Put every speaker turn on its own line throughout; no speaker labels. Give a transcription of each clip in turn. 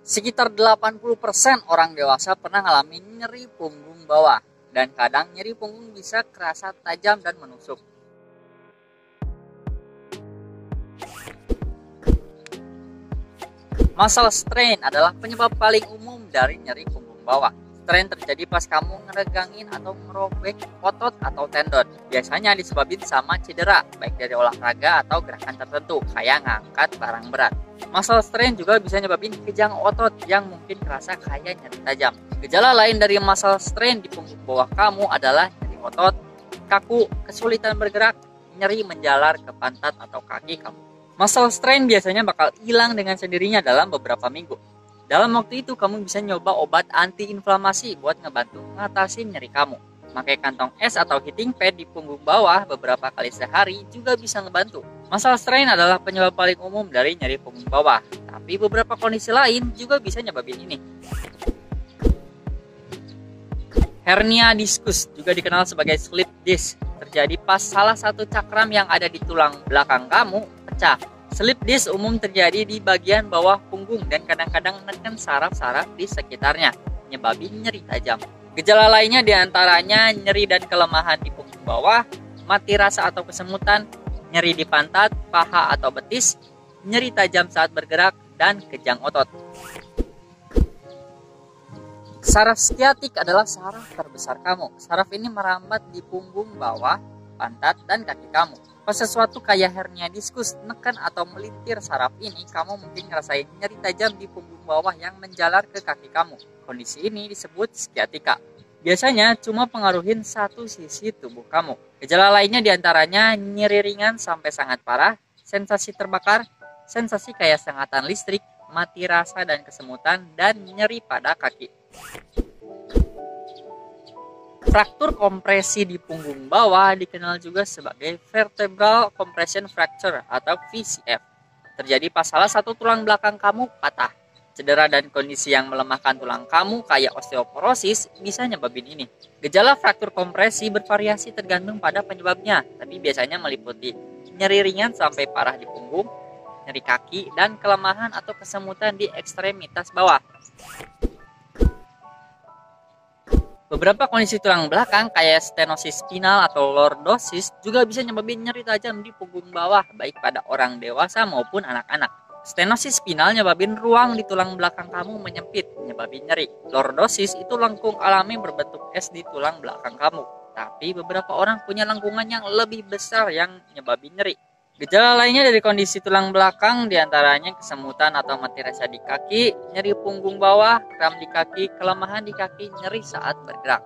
Sekitar 80% orang dewasa pernah ngalamin nyeri punggung bawah, dan kadang nyeri punggung bisa kerasa tajam dan menusuk. Muscle strain adalah penyebab paling umum dari nyeri punggung bawah. Strain terjadi pas kamu ngeregangin atau ngerobek otot atau tendon. Biasanya disebabkan sama cedera, baik dari olahraga atau gerakan tertentu, kayak ngangkat barang berat. Muscle strain juga bisa nyebabin kejang otot yang mungkin kerasa kayak nyeri tajam. Gejala lain dari muscle strain di punggung bawah kamu adalah nyeri otot, kaku, kesulitan bergerak, nyeri menjalar ke pantat atau kaki kamu. Muscle strain biasanya bakal hilang dengan sendirinya dalam beberapa minggu. Dalam waktu itu kamu bisa nyoba obat anti-inflamasi buat ngebantu ngatasin nyeri kamu. Pakai kantong es atau heating pad di punggung bawah beberapa kali sehari juga bisa ngebantu. Muscle strain adalah penyebab paling umum dari nyeri punggung bawah, tapi beberapa kondisi lain juga bisa nyebabin ini. Hernia diskus, juga dikenal sebagai slip disc, terjadi pas salah satu cakram yang ada di tulang belakang kamu pecah. Slip disc umum terjadi di bagian bawah punggung dan kadang-kadang neken saraf-saraf di sekitarnya, nyebabin nyeri tajam. Gejala lainnya diantaranya nyeri dan kelemahan di punggung bawah, mati rasa atau kesemutan, nyeri di pantat, paha atau betis, nyeri tajam saat bergerak, dan kejang otot. Saraf sciatic adalah saraf terbesar kamu. Saraf ini merambat di punggung bawah, pantat, dan kaki kamu. Pas sesuatu kayak hernia diskus neken atau melintir saraf ini, kamu mungkin ngerasain nyeri tajam di punggung bawah yang menjalar ke kaki kamu. Kondisi ini disebut sciatica. Biasanya cuma pengaruhin satu sisi tubuh kamu. Gejala lainnya diantaranya nyeri ringan sampai sangat parah, sensasi terbakar, sensasi kayak sengatan listrik, mati rasa dan kesemutan, dan nyeri pada kaki. Fraktur kompresi di punggung bawah dikenal juga sebagai vertebral compression fracture atau VCF. Terjadi pas salah satu tulang belakang kamu patah. Cedera dan kondisi yang melemahkan tulang kamu kayak osteoporosis bisa nyebabin ini. Gejala fraktur kompresi bervariasi tergantung pada penyebabnya, tapi biasanya meliputi nyeri ringan sampai parah di punggung, nyeri kaki, dan kelemahan atau kesemutan di ekstremitas bawah. Beberapa kondisi tulang belakang kayak stenosis spinal atau lordosis juga bisa nyebabin nyeri tajam di punggung bawah baik pada orang dewasa maupun anak-anak. Stenosis spinal nyebabin ruang di tulang belakang kamu menyempit, nyebabin nyeri. Lordosis itu lengkung alami berbentuk es di tulang belakang kamu. Tapi beberapa orang punya lengkungan yang lebih besar yang nyebabin nyeri. Gejala lainnya dari kondisi tulang belakang diantaranya kesemutan atau mati rasa di kaki, nyeri punggung bawah, kram di kaki, kelemahan di kaki, nyeri saat bergerak.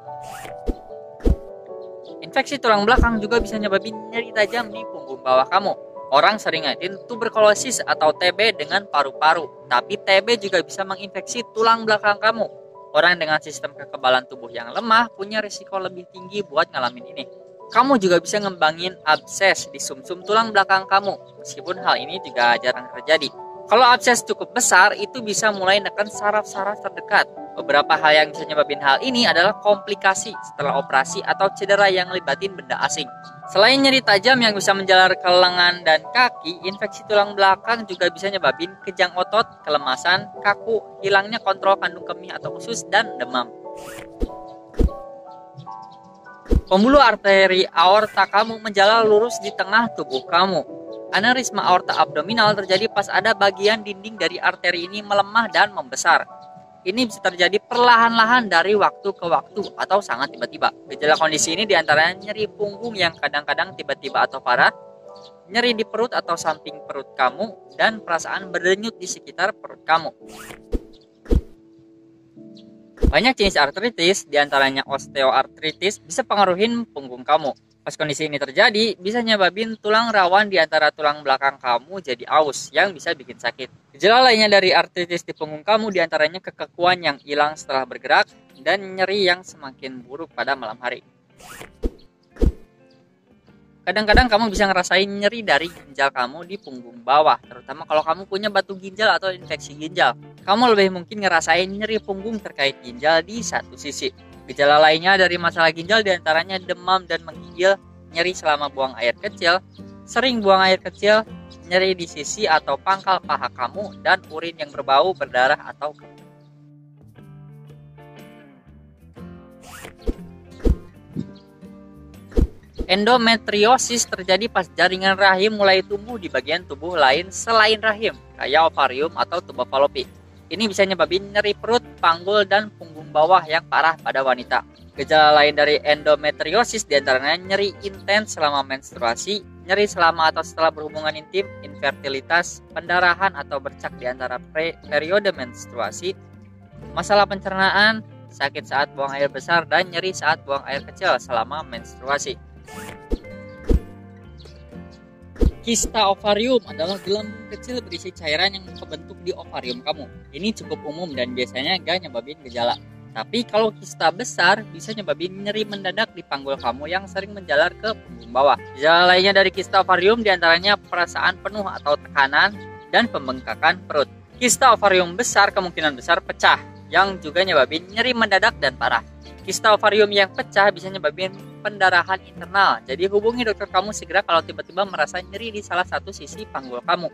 Infeksi tulang belakang juga bisa nyebabin nyeri tajam di punggung bawah kamu. Orang sering ngaitin tuberkulosis atau TB dengan paru-paru, tapi TB juga bisa menginfeksi tulang belakang kamu. Orang dengan sistem kekebalan tubuh yang lemah punya risiko lebih tinggi buat ngalamin ini. Kamu juga bisa ngembangin abses di sumsum tulang belakang kamu, meskipun hal ini juga jarang terjadi. Kalau abses cukup besar, itu bisa mulai neken saraf-saraf terdekat. Beberapa hal yang bisa nyebabin hal ini adalah komplikasi setelah operasi atau cedera yang libatin benda asing. Selain nyeri tajam yang bisa menjalar ke lengan dan kaki, infeksi tulang belakang juga bisa nyebabin kejang otot, kelemasan, kaku, hilangnya kontrol kandung kemih atau usus, dan demam. Pembuluh arteri aorta kamu menjalar lurus di tengah tubuh kamu. Aneurisma aorta abdominal terjadi pas ada bagian dinding dari arteri ini melemah dan membesar. Ini bisa terjadi perlahan-lahan dari waktu ke waktu atau sangat tiba-tiba. Gejala kondisi ini diantaranya nyeri punggung yang kadang-kadang tiba-tiba atau parah, nyeri di perut atau samping perut kamu, dan perasaan berdenyut di sekitar perut kamu. Banyak jenis artritis, diantaranya osteoartritis, bisa pengaruhin punggung kamu. Pas kondisi ini terjadi, bisa nyebabin tulang rawan di antara tulang belakang kamu jadi aus, yang bisa bikin sakit. Gejala lainnya dari artritis di punggung kamu diantaranya kekakuan yang hilang setelah bergerak, dan nyeri yang semakin buruk pada malam hari. Kadang-kadang kamu bisa ngerasain nyeri dari ginjal kamu di punggung bawah, terutama kalau kamu punya batu ginjal atau infeksi ginjal. Kamu lebih mungkin ngerasain nyeri punggung terkait ginjal di satu sisi. Gejala lainnya dari masalah ginjal diantaranya demam dan menggigil, nyeri selama buang air kecil, sering buang air kecil, nyeri di sisi atau pangkal paha kamu, dan urin yang berbau, berdarah atau kemih. Endometriosis terjadi pas jaringan rahim mulai tumbuh di bagian tubuh lain selain rahim, kayak ovarium atau tuba falopi. Ini bisa nyebabin nyeri perut, panggul, dan punggung bawah yang parah pada wanita. Gejala lain dari endometriosis diantaranya nyeri intens selama menstruasi, nyeri selama atau setelah berhubungan intim, infertilitas, pendarahan atau bercak di antara periode menstruasi, masalah pencernaan, sakit saat buang air besar, dan nyeri saat buang air kecil selama menstruasi. Kista ovarium adalah gelembung kecil berisi cairan yang terbentuk di ovarium kamu. Ini cukup umum dan biasanya gak nyebabin gejala. Tapi kalau kista besar bisa nyebabin nyeri mendadak di panggul kamu yang sering menjalar ke punggung bawah. Gejala lainnya dari kista ovarium diantaranya perasaan penuh atau tekanan dan pembengkakan perut. Kista ovarium besar kemungkinan besar pecah, yang juga nyebabin nyeri mendadak dan parah. Kista ovarium yang pecah bisa nyebabin pendarahan internal. Jadi hubungi dokter kamu segera kalau tiba-tiba merasa nyeri di salah satu sisi panggul kamu.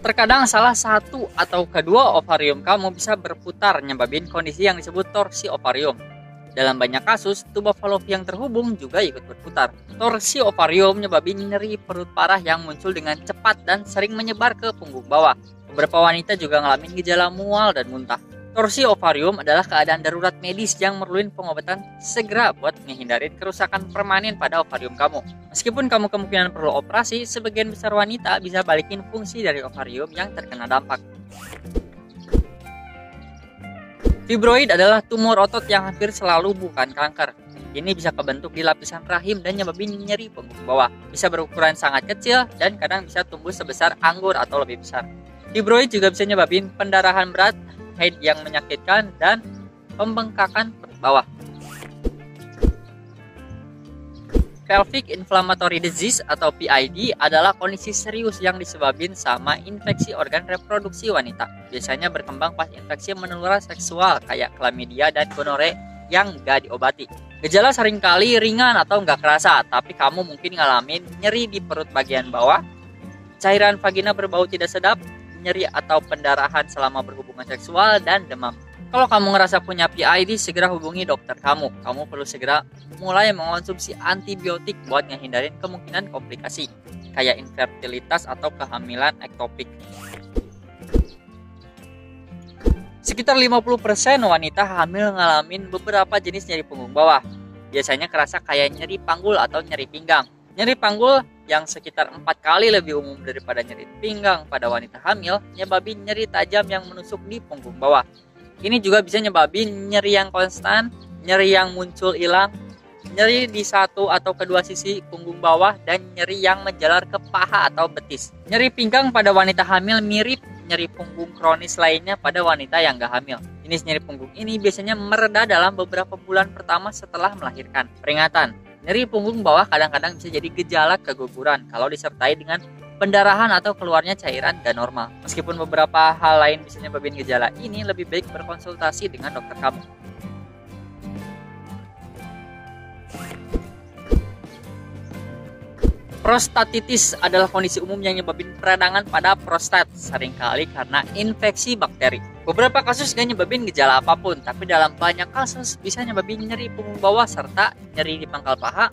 Terkadang salah satu atau kedua ovarium kamu bisa berputar, nyebabin kondisi yang disebut torsi ovarium. Dalam banyak kasus, tuba falopi yang terhubung juga ikut berputar. Torsi ovarium nyebabin nyeri perut parah yang muncul dengan cepat dan sering menyebar ke punggung bawah. Beberapa wanita juga ngalamin gejala mual dan muntah. Torsi ovarium adalah keadaan darurat medis yang memerlukan pengobatan segera buat menghindarin kerusakan permanen pada ovarium kamu. Meskipun kamu kemungkinan perlu operasi, sebagian besar wanita bisa balikin fungsi dari ovarium yang terkena dampak. Fibroid adalah tumor otot yang hampir selalu bukan kanker. Ini bisa kebentuk di lapisan rahim dan nyebabin nyeri punggung bawah. Bisa berukuran sangat kecil dan kadang bisa tumbuh sebesar anggur atau lebih besar. Fibroid juga bisa nyebabin pendarahan berat, haid yang menyakitkan, dan pembengkakan perut bawah. Pelvic Inflammatory Disease atau PID adalah kondisi serius yang disebabin sama infeksi organ reproduksi wanita. Biasanya berkembang pas infeksi menular seksual kayak chlamydia dan gonore yang gak diobati. Gejala seringkali ringan atau nggak kerasa, tapi kamu mungkin ngalamin nyeri di perut bagian bawah, cairan vagina berbau tidak sedap, nyeri atau pendarahan selama berhubungan seksual, dan demam. Kalau kamu ngerasa punya PID, segera hubungi dokter kamu. Kamu perlu segera mulai mengonsumsi antibiotik buat ngehindarin kemungkinan komplikasi, kayak infertilitas atau kehamilan ektopik. Sekitar 50% wanita hamil ngalamin beberapa jenis nyeri punggung bawah. Biasanya kerasa kayak nyeri panggul atau nyeri pinggang. Nyeri panggul yang sekitar 4 kali lebih umum daripada nyeri pinggang pada wanita hamil, nyebabin nyeri tajam yang menusuk di punggung bawah. Ini juga bisa nyebabin nyeri yang konstan, nyeri yang muncul hilang, nyeri di satu atau kedua sisi punggung bawah, dan nyeri yang menjalar ke paha atau betis. Nyeri pinggang pada wanita hamil mirip nyeri punggung kronis lainnya pada wanita yang gak hamil. Jenis nyeri punggung ini biasanya mereda dalam beberapa bulan pertama setelah melahirkan. Peringatan, nyeri punggung bawah kadang-kadang bisa jadi gejala keguguran kalau disertai dengan pendarahan atau keluarnya cairan gak normal. Meskipun beberapa hal lain bisa nyebabin gejala ini, lebih baik berkonsultasi dengan dokter kamu. Prostatitis adalah kondisi umum yang nyebabin peradangan pada prostat, seringkali karena infeksi bakteri. Beberapa kasus gak nyebabin gejala apapun, tapi dalam banyak kasus bisa nyebabin nyeri punggung bawah serta nyeri di pangkal paha,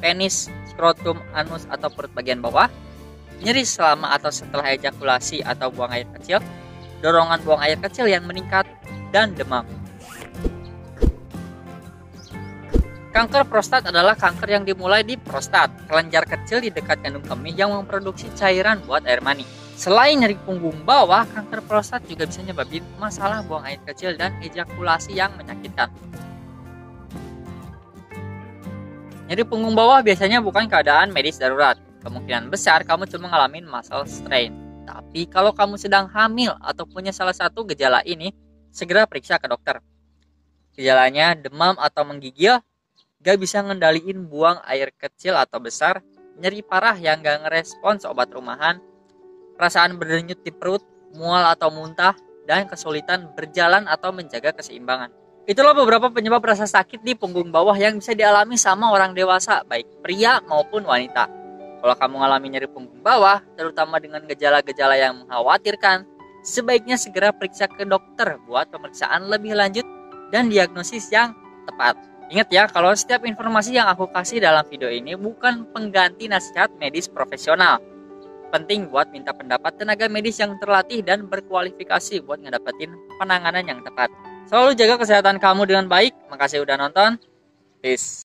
penis, skrotum, anus atau perut bagian bawah, nyeri selama atau setelah ejakulasi atau buang air kecil, dorongan buang air kecil yang meningkat, dan demam. Kanker prostat adalah kanker yang dimulai di prostat, kelenjar kecil di dekat kandung kemih yang memproduksi cairan buat air mani. Selain nyeri punggung bawah, kanker prostat juga bisa nyebabin masalah buang air kecil dan ejakulasi yang menyakitkan. Nyeri punggung bawah biasanya bukan keadaan medis darurat. Kemungkinan besar kamu cuma ngalamin muscle strain. Tapi kalau kamu sedang hamil atau punya salah satu gejala ini, segera periksa ke dokter. Gejalanya demam atau menggigil, gak bisa ngendaliin buang air kecil atau besar, nyeri parah yang gak ngerespons obat rumahan, perasaan berdenyut di perut, mual atau muntah, dan kesulitan berjalan atau menjaga keseimbangan. Itulah beberapa penyebab rasa sakit di punggung bawah yang bisa dialami sama orang dewasa, baik pria maupun wanita. Kalau kamu mengalami nyeri punggung bawah, terutama dengan gejala-gejala yang mengkhawatirkan, sebaiknya segera periksa ke dokter buat pemeriksaan lebih lanjut dan diagnosis yang tepat. Ingat ya, kalau setiap informasi yang aku kasih dalam video ini bukan pengganti nasihat medis profesional. Penting buat minta pendapat tenaga medis yang terlatih dan berkualifikasi buat ngedapetin penanganan yang tepat. Selalu jaga kesehatan kamu dengan baik. Makasih udah nonton. Peace.